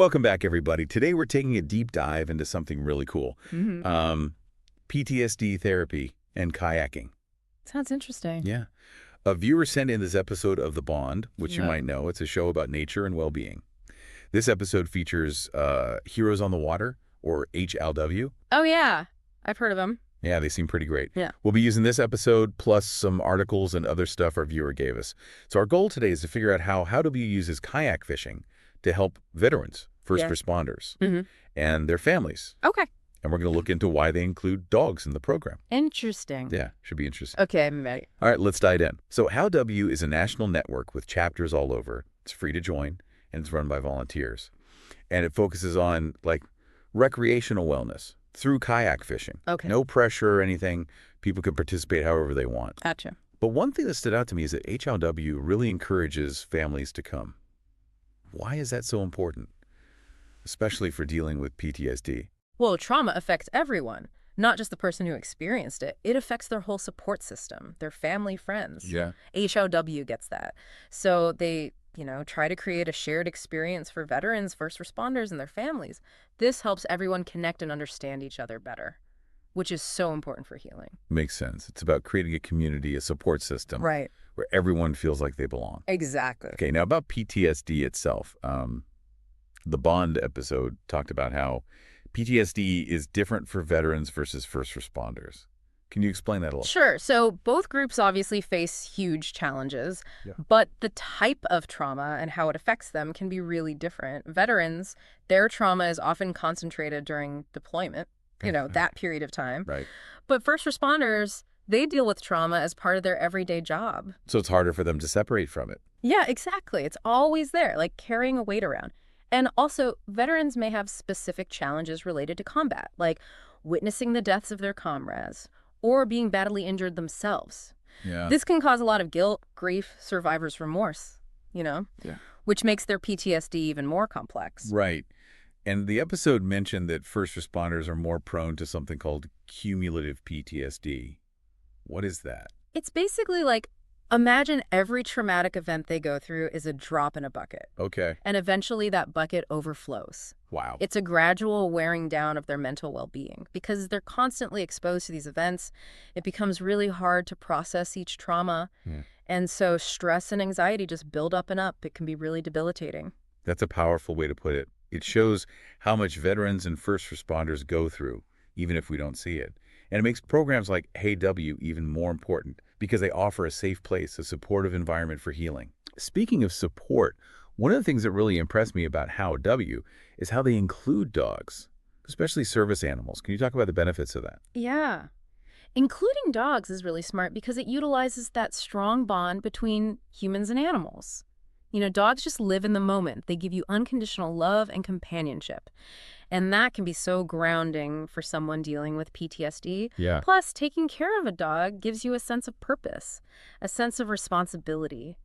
Welcome back, everybody. Today we're taking a deep dive into something really cool. PTSD therapy and kayaking. Sounds interesting. Yeah. A viewer sent in this episode of The Bond, which you might know. It's a show about nature and well-being. This episode features Heroes on the Water, or HLW. Oh, yeah. I've heard of them. Yeah, they seem pretty great. Yeah. We'll be using this episode plus some articles and other stuff our viewer gave us. So our goal today is to figure out how HLW uses kayak fishing to help veterans, first responders, and their families. Okay. And we're going to look into why they include dogs in the program. Interesting. Yeah, should be interesting. Okay, I'm ready. All right, let's dive in. So HLW is a national network with chapters all over. It's free to join, and it's run by volunteers. And it focuses on, like, recreational wellness through kayak fishing. Okay. No pressure or anything. People can participate however they want. Gotcha. But one thing that stood out to me is that HLW really encourages families to come. Why is that so important? Especially for dealing with PTSD. Well, trauma affects everyone, not just the person who experienced it. It affects their whole support system, their family, friends. Yeah. HLW gets that. So they, try to create a shared experience for veterans, first responders, and their families. This helps everyone connect and understand each other better, which is so important for healing. Makes sense. It's about creating a community, a support system. Right. Where everyone feels like they belong. Exactly. Okay, now about PTSD itself. The Bond episode talked about how PTSD is different for veterans versus first responders. Can you explain that a little? Sure. So both groups obviously face huge challenges, but the type of trauma and how it affects them can be really different. Veterans, their trauma is often concentrated during deployment, that period of time. Right. But first responders, they deal with trauma as part of their everyday job. So it's harder for them to separate from it. Yeah, exactly. It's always there, like carrying a weight around. And also, veterans may have specific challenges related to combat, like witnessing the deaths of their comrades or being badly injured themselves. Yeah. This can cause a lot of guilt, grief, survivor's remorse, which makes their PTSD even more complex. Right. And the episode mentioned that first responders are more prone to something called cumulative PTSD. What is that? It's basically like, imagine every traumatic event they go through is a drop in a bucket. Okay. And eventually that bucket overflows. Wow. It's a gradual wearing down of their mental well-being. Because they're constantly exposed to these events, it becomes really hard to process each trauma. And so stress and anxiety just build up and up. It can be really debilitating. That's a powerful way to put it. It shows how much veterans and first responders go through, even if we don't see it. And it makes programs like HLW even more important because they offer a safe place, a supportive environment for healing. Speaking of support, one of the things that really impressed me about HLW is how they include dogs, especially service animals. Can you talk about the benefits of that? Yeah. Including dogs is really smart because it utilizes that strong bond between humans and animals. Dogs just live in the moment. They give you unconditional love and companionship. And that can be so grounding for someone dealing with PTSD. Yeah. Plus, taking care of a dog gives you a sense of purpose, a sense of responsibility.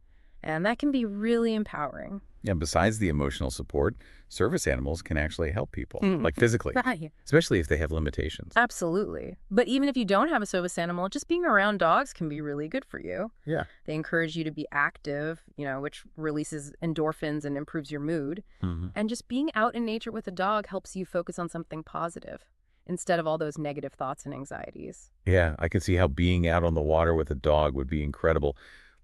And that can be really empowering. And besides the emotional support, service animals can actually help people, like physically, Right. especially if they have limitations. Absolutely. But even if you don't have a service animal, just being around dogs can be really good for you. Yeah. They encourage you to be active, which releases endorphins and improves your mood. And just being out in nature with a dog helps you focus on something positive instead of all those negative thoughts and anxieties. Yeah, I can see how being out on the water with a dog would be incredible.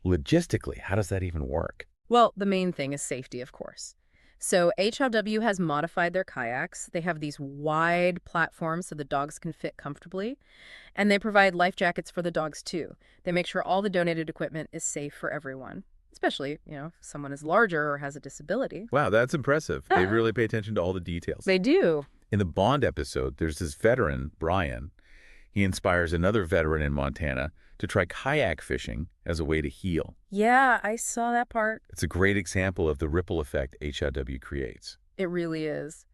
Logistically, how does that even work? Well, the main thing is safety, of course. So HLW has modified their kayaks. They have these wide platforms so the dogs can fit comfortably. And they provide life jackets for the dogs, too. They make sure all the donated equipment is safe for everyone, especially, if someone is larger or has a disability. Wow, that's impressive. They really pay attention to all the details. They do. In the Bond episode, there's this veteran, Brian. He inspires another veteran in Montana to try kayak fishing as a way to heal. Yeah, I saw that part. It's a great example of the ripple effect HLW creates. It really is.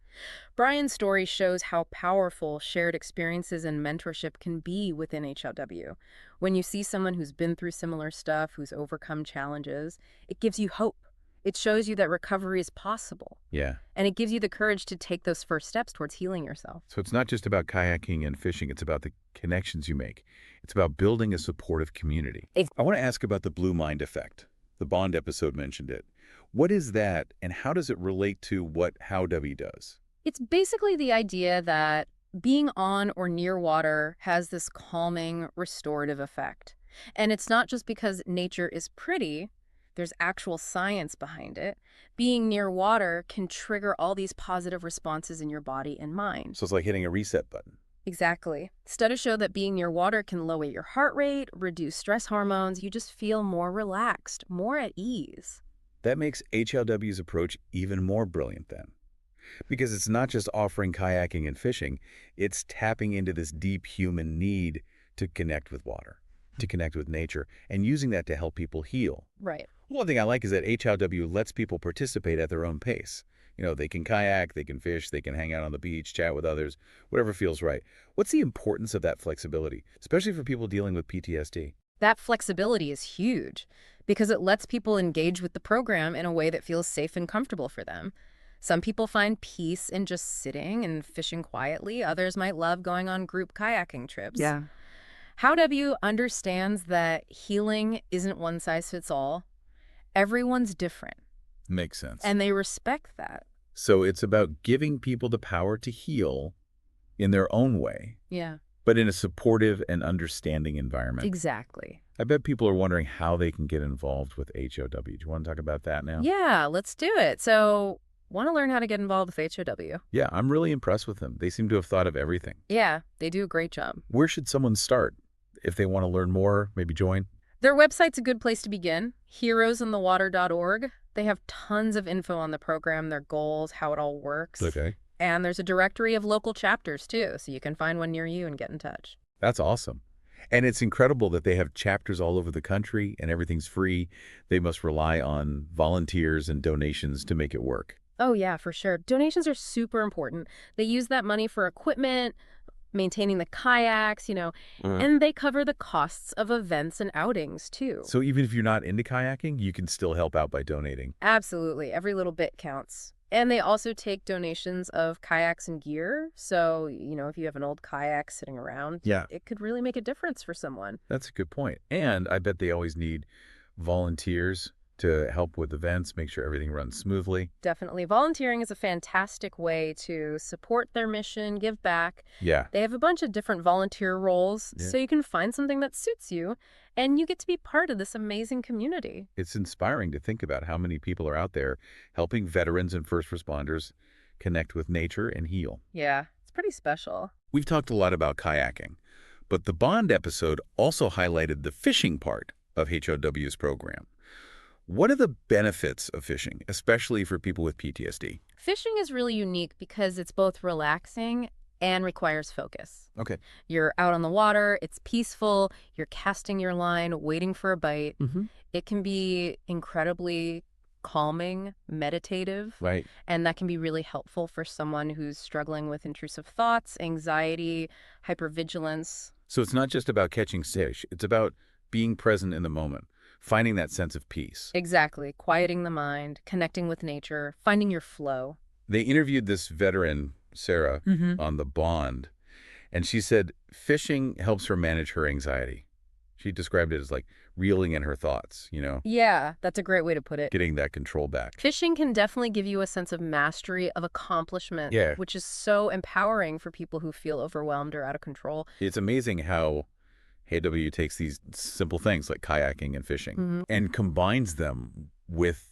Brian's story shows how powerful shared experiences and mentorship can be within HLW. When you see someone who's been through similar stuff, who's overcome challenges, it gives you hope. It shows you that recovery is possible. Yeah. And it gives you the courage to take those first steps towards healing yourself. So it's not just about kayaking and fishing. It's about the connections you make. It's about building a supportive community. I want to ask about the blue mind effect. The Bond episode mentioned it. What is that, and how does it relate to what How Dovey does? It's basically the idea that being on or near water has this calming, restorative effect. And it's not just because nature is pretty, there's actual science behind it. Being near water can trigger all these positive responses in your body and mind. So it's like hitting a reset button. Exactly. Studies show that being near water can lower your heart rate, reduce stress hormones. You just feel more relaxed, more at ease. That makes HLW's approach even more brilliant then. Because it's not just offering kayaking and fishing, it's tapping into this deep human need to connect with water, to connect with nature, and using that to help people heal. Right. One thing I like is that HLW lets people participate at their own pace. They can kayak, they can fish, they can hang out on the beach, chat with others, whatever feels right. What's the importance of that flexibility, especially for people dealing with PTSD? That flexibility is huge because it lets people engage with the program in a way that feels safe and comfortable for them. Some people find peace in just sitting and fishing quietly. Others might love going on group kayaking trips. Yeah. How W understands that healing isn't one size fits all. Everyone's different, Makes sense. and they respect that. So it's about giving people the power to heal in their own way, Yeah, but in a supportive and understanding environment. exactly. I bet people are wondering how they can get involved with HOW. Do you want to talk about that now? Yeah, let's do it. So, want to learn how to get involved with HOW? Yeah, I'm really impressed with them. They seem to have thought of everything. Yeah, they do a great job. Where should someone start? If they want to learn more, maybe join? Their website's a good place to begin, heroesinthewater.org. They have tons of info on the program, their goals, how it all works. Okay. And there's a directory of local chapters, too, so you can find one near you and get in touch. That's awesome. And it's incredible that they have chapters all over the country and everything's free. They must rely on volunteers and donations to make it work. Oh, yeah, for sure. Donations are super important. They use that money for equipment, maintaining the kayaks, and they cover the costs of events and outings, too. So even if you're not into kayaking, you can still help out by donating. Absolutely. Every little bit counts. And they also take donations of kayaks and gear. So, if you have an old kayak sitting around, Yeah. it could really make a difference for someone. That's a good point. And I bet they always need volunteers to help with events, make sure everything runs smoothly. Definitely. Volunteering is a fantastic way to support their mission, give back. Yeah. They have a bunch of different volunteer roles, Yeah. so you can find something that suits you, and you get to be part of this amazing community. It's inspiring to think about how many people are out there helping veterans and first responders connect with nature and heal. Yeah, it's pretty special. We've talked a lot about kayaking, but the Bond episode also highlighted the fishing part of HOW's program. What are the benefits of fishing, especially for people with PTSD? Fishing is really unique because it's both relaxing and requires focus. Okay. You're out on the water, it's peaceful, you're casting your line, waiting for a bite. Mm-hmm. It can be incredibly calming, meditative, Right. and that can be really helpful for someone who's struggling with intrusive thoughts, anxiety, hypervigilance. So it's not just about catching fish. It's about being present in the moment, finding that sense of peace. Exactly. Quieting the mind, connecting with nature, finding your flow. They interviewed this veteran, Sarah, on the Bond, and she said fishing helps her manage her anxiety. She described it as like reeling in her thoughts, Yeah, that's a great way to put it. getting that control back. Fishing can definitely give you a sense of mastery, of accomplishment, Yeah. which is so empowering for people who feel overwhelmed or out of control. It's amazing how HW takes these simple things like kayaking and fishing Mhm. and combines them with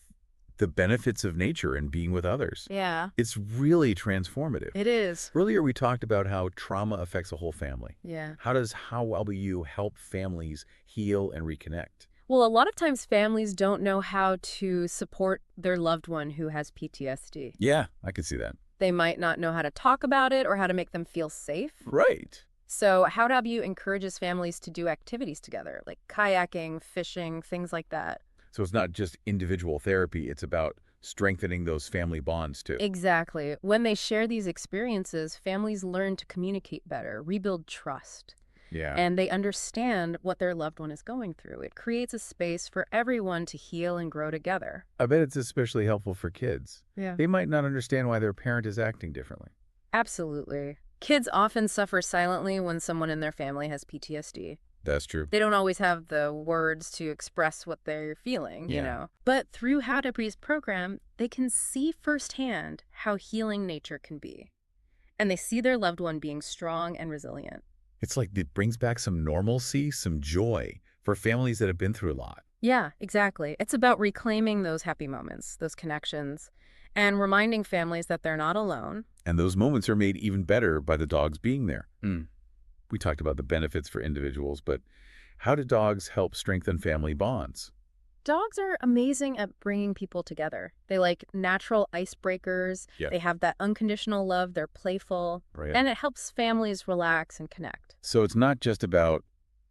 the benefits of nature and being with others. Yeah, It's really transformative. it is. Earlier, we talked about how trauma affects a whole family. Yeah. How does How WellBeYou help families heal and reconnect? Well, a lot of times families don't know how to support their loved one who has PTSD. Yeah, I can see that. They might not know how to talk about it or how to make them feel safe. Right. So How W encourages families to do activities together, like kayaking, fishing, things like that. So it's not just individual therapy, it's about strengthening those family bonds too. Exactly. When they share these experiences, families learn to communicate better, rebuild trust, Yeah. and they understand what their loved one is going through. It creates a space for everyone to heal and grow together. I bet it's especially helpful for kids. Yeah. They might not understand why their parent is acting differently. Absolutely. Kids often suffer silently when someone in their family has PTSD. That's true. They don't always have the words to express what they're feeling, you Yeah. know. But through How to Breathe program, they can see firsthand how healing nature can be. And they see their loved one being strong and resilient. It's like it brings back some normalcy, some joy for families that have been through a lot. Yeah, exactly. It's about reclaiming those happy moments, those connections, and reminding families that they're not alone. And those moments are made even better by the dogs being there. We talked about the benefits for individuals, but how do dogs help strengthen family bonds? Dogs are amazing at bringing people together. They like natural icebreakers. Yeah. They have that unconditional love. They're playful. Right. And it helps families relax and connect. So it's not just about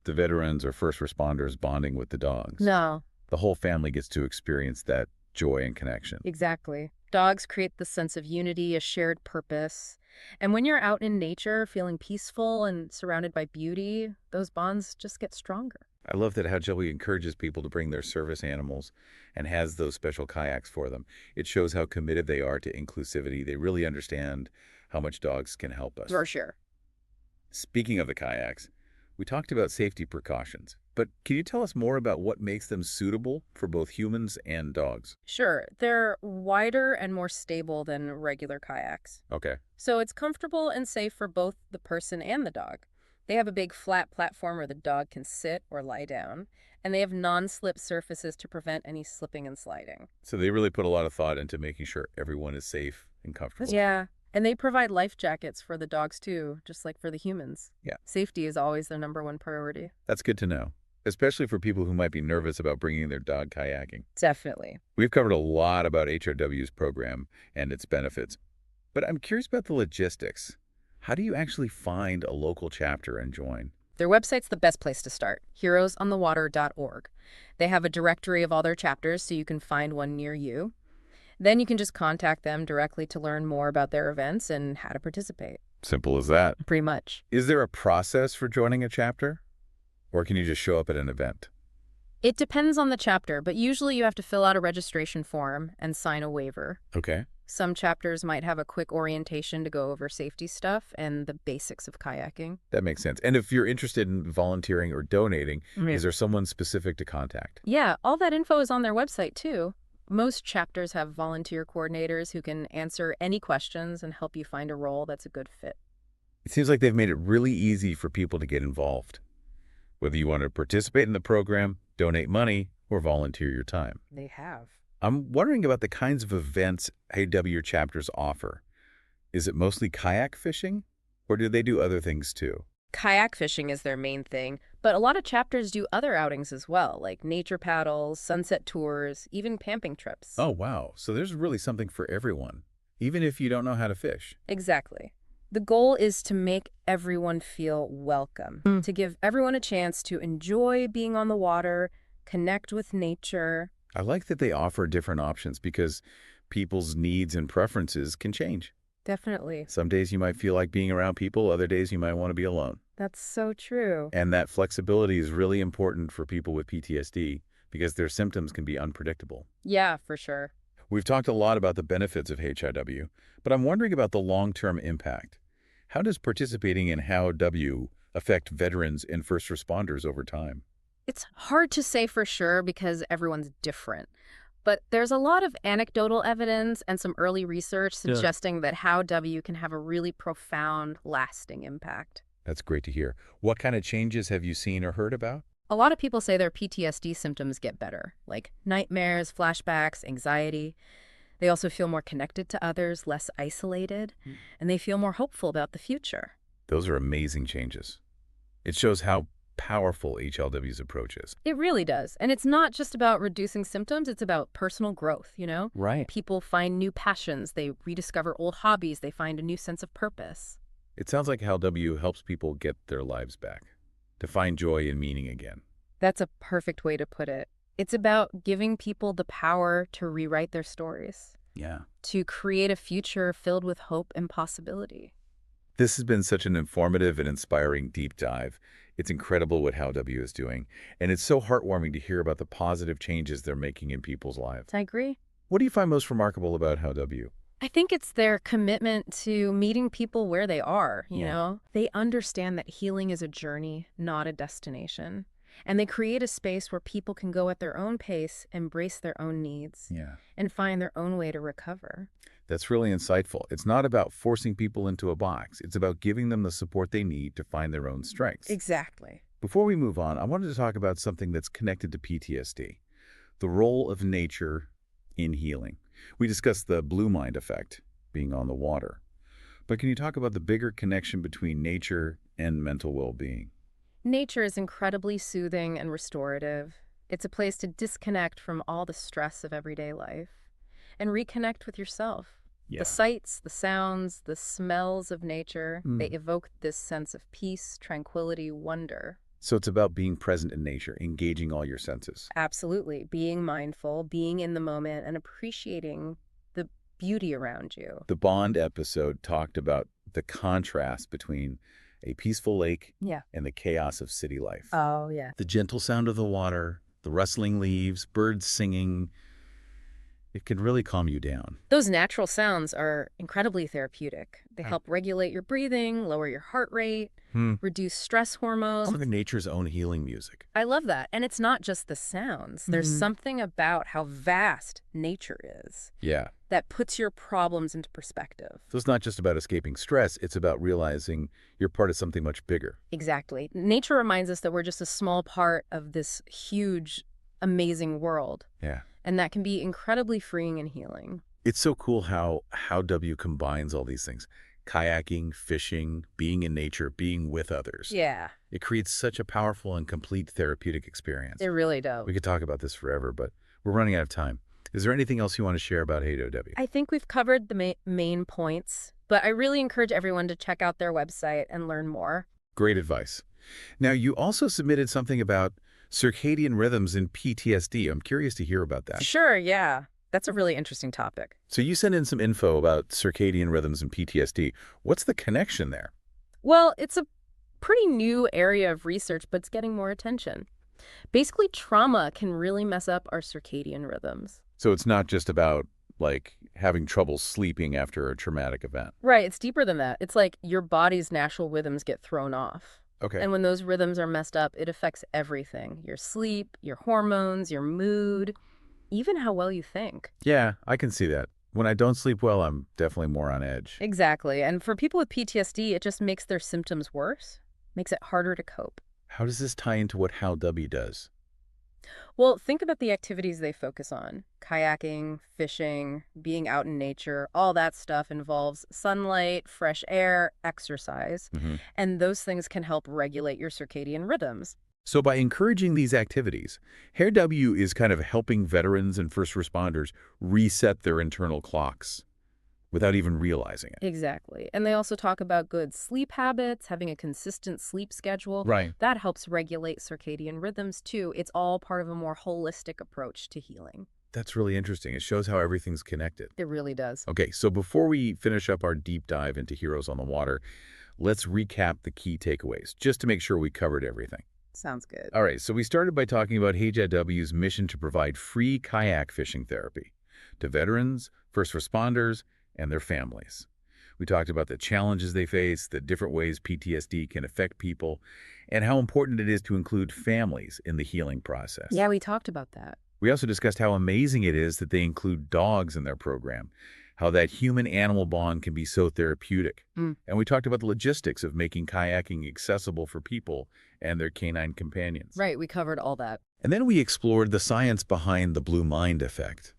the veterans or first responders bonding with the dogs. No, The whole family gets to experience that joy and connection. exactly. Dogs create the sense of unity, a shared purpose. And when you're out in nature, feeling peaceful and surrounded by beauty, those bonds just get stronger. I love that how Joey encourages people to bring their service animals and has those special kayaks for them. It shows how committed they are to inclusivity. They really understand how much dogs can help us. For sure. Speaking of the kayaks, we talked about safety precautions, but can you tell us more about what makes them suitable for both humans and dogs? Sure, they're wider and more stable than regular kayaks. Okay. So it's comfortable and safe for both the person and the dog. They have a big flat platform where the dog can sit or lie down, and they have non-slip surfaces to prevent any slipping and sliding. So they really put a lot of thought into making sure everyone is safe and comfortable. Yeah, and they provide life jackets for the dogs too, just like for the humans. Yeah. Safety is always their #1 priority. That's good to know, especially for people who might be nervous about bringing their dog kayaking. Definitely. We've covered a lot about HRW's program and its benefits, but I'm curious about the logistics. How do you actually find a local chapter and join? Their website's the best place to start, heroesonthewater.org. They have a directory of all their chapters so you can find one near you. Then you can just contact them directly to learn more about their events and how to participate. Simple as that. Pretty much. Is there a process for joining a chapter? Or can you just show up at an event? It depends on the chapter, but usually you have to fill out a registration form and sign a waiver. Okay. Some chapters might have a quick orientation to go over safety stuff and the basics of kayaking. That makes sense. And if you're interested in volunteering or donating, is there someone specific to contact? Yeah, all that info is on their website too. Most chapters have volunteer coordinators who can answer any questions and help you find a role that's a good fit. It seems like they've made it really easy for people to get involved. Whether you want to participate in the program, donate money, or volunteer your time. They have. I'm wondering about the kinds of events AW chapters offer. Is it mostly kayak fishing, or do they do other things too? Kayak fishing is their main thing, but a lot of chapters do other outings as well, like nature paddles, sunset tours, even camping trips. Oh, wow. So there's really something for everyone, even if you don't know how to fish. Exactly. The goal is to make everyone feel welcome, to give everyone a chance to enjoy being on the water, connect with nature. I like that they offer different options because people's needs and preferences can change. Definitely. Some days you might feel like being around people, other days you might want to be alone. That's so true. And that flexibility is really important for people with PTSD because their symptoms can be unpredictable. Yeah, for sure. We've talked a lot about the benefits of HIW, but I'm wondering about the long-term impact. How does participating in HOW affect veterans and first responders over time? It's hard to say for sure because everyone's different. But there's a lot of anecdotal evidence and some early research suggesting that HOW can have a really profound, lasting impact. That's great to hear. What kind of changes have you seen or heard about? A lot of people say their PTSD symptoms get better, like nightmares, flashbacks, anxiety. They also feel more connected to others, less isolated, and they feel more hopeful about the future. Those are amazing changes. It shows how powerful HLW's approach is. It really does. And it's not just about reducing symptoms, it's about personal growth, you know? Right. People find new passions, they rediscover old hobbies, they find a new sense of purpose. It sounds like HLW helps people get their lives back, to find joy and meaning again. That's a perfect way to put it. It's about giving people the power to rewrite their stories, Yeah. to create a future filled with hope and possibility. This has been such an informative and inspiring deep dive. It's incredible what HOW is doing, and it's so heartwarming to hear about the positive changes they're making in people's lives. I agree. What do you find most remarkable about HOW? I think it's their commitment to meeting people where they are, you Yeah. know? They understand that healing is a journey, not a destination. And they create a space where people can go at their own pace, embrace their own needs, Yeah. and find their own way to recover. That's really insightful. It's not about forcing people into a box. It's about giving them the support they need to find their own strengths. Exactly. Before we move on, I wanted to talk about something that's connected to PTSD, the role of nature in healing. We discussed the blue mind effect, being on the water. But can you talk about the bigger connection between nature and mental well-being? Nature is incredibly soothing and restorative. It's a place to disconnect from all the stress of everyday life and reconnect with yourself. The Yeah. sights, the sounds, the smells of nature, they Mm. evoke this sense of peace, tranquility, wonder. So it's about being present in nature, engaging all your senses. Absolutely. Being mindful, being in the moment, and appreciating the beauty around you. The Bond episode talked about the contrast between a peaceful lake Yeah. and the chaos of city life. Oh, yeah. The gentle sound of the water, the rustling leaves, birds singing, it can really calm you down. Those natural sounds are incredibly therapeutic. They Right. help regulate your breathing, lower your heart rate, reduce stress hormones. Some of nature's own healing music. I love that. And it's not just the sounds. There's something about how vast nature is Yeah. that puts your problems into perspective. So it's not just about escaping stress, it's about realizing you're part of something much bigger. Exactly. Nature reminds us that we're just a small part of this huge, amazing world. Yeah. And that can be incredibly freeing and healing. It's so cool how W combines all these things. Kayaking, fishing, being in nature, being with others. Yeah, It creates such a powerful and complete therapeutic experience. it really does. We could talk about this forever, but we're running out of time. Is there anything else you want to share about HADOW? I think we've covered the main points, but I really encourage everyone to check out their website and learn more. Great advice. Now, you also submitted something about circadian rhythms in PTSD. I'm curious to hear about that. Sure, yeah. That's a really interesting topic. So you sent in some info about circadian rhythms and PTSD. What's the connection there? Well, it's a pretty new area of research, but it's getting more attention. Basically, trauma can really mess up our circadian rhythms. So it's not just about, like, having trouble sleeping after a traumatic event. Right, it's deeper than that. It's like your body's natural rhythms get thrown off. Okay. And when those rhythms are messed up, it affects everything. Your sleep, your hormones, your mood, even how well you think. Yeah, I can see that. When I don't sleep well, I'm definitely more on edge. Exactly. And for people with PTSD, it just makes their symptoms worse, makes it harder to cope. How does this tie into what HowW does? Well, think about the activities they focus on. Kayaking, fishing, being out in nature, all that stuff involves sunlight, fresh air, exercise, and those things can help regulate your circadian rhythms. So by encouraging these activities, HairW is kind of helping veterans and first responders reset their internal clocks without even realizing it. Exactly. And they also talk about good sleep habits, having a consistent sleep schedule. Right. That helps regulate circadian rhythms too. It's all part of a more holistic approach to healing. That's really interesting. It shows how everything's connected. It really does. Okay, so before we finish up our deep dive into Heroes on the Water, let's recap the key takeaways, just to make sure we covered everything. Sounds good. All right, so we started by talking about HAW's mission to provide free kayak fishing therapy to veterans, first responders, and their families. We talked about the challenges they face, the different ways PTSD can affect people, and how important it is to include families in the healing process. Yeah, we talked about that. We also discussed how amazing it is that they include dogs in their program, how that human-animal bond can be so therapeutic. And we talked about the logistics of making kayaking accessible for people and their canine companions. Right, we covered all that. And then we explored the science behind the blue mind effect,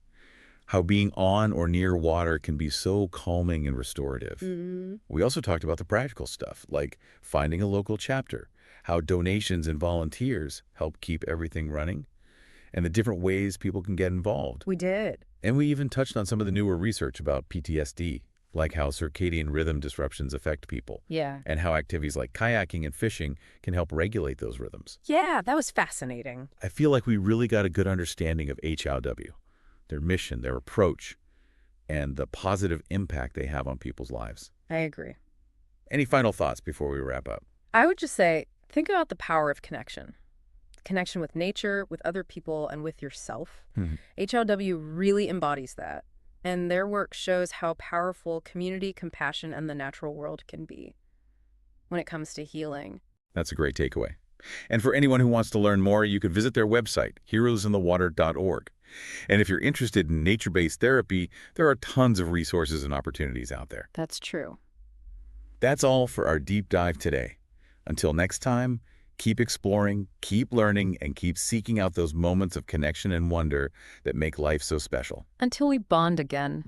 how being on or near water can be so calming and restorative. We also talked about the practical stuff, like finding a local chapter, how donations and volunteers help keep everything running, and the different ways people can get involved. We did. And we even touched on some of the newer research about PTSD, like how circadian rhythm disruptions affect people, Yeah. and how activities like kayaking and fishing can help regulate those rhythms. Yeah, that was fascinating. I feel like we really got a good understanding of HLW, their mission, their approach, and the positive impact they have on people's lives. I agree. Any final thoughts before we wrap up? I would just say, think about the power of connection. Connection with nature, with other people, and with yourself. HLW really embodies that. And their work shows how powerful community, compassion, and the natural world can be when it comes to healing. That's a great takeaway. And for anyone who wants to learn more, you could visit their website, heroesinthewater.org. And if you're interested in nature-based therapy, there are tons of resources and opportunities out there. That's true. That's all for our deep dive today. Until next time, keep exploring, keep learning, and keep seeking out those moments of connection and wonder that make life so special. Until we bond again.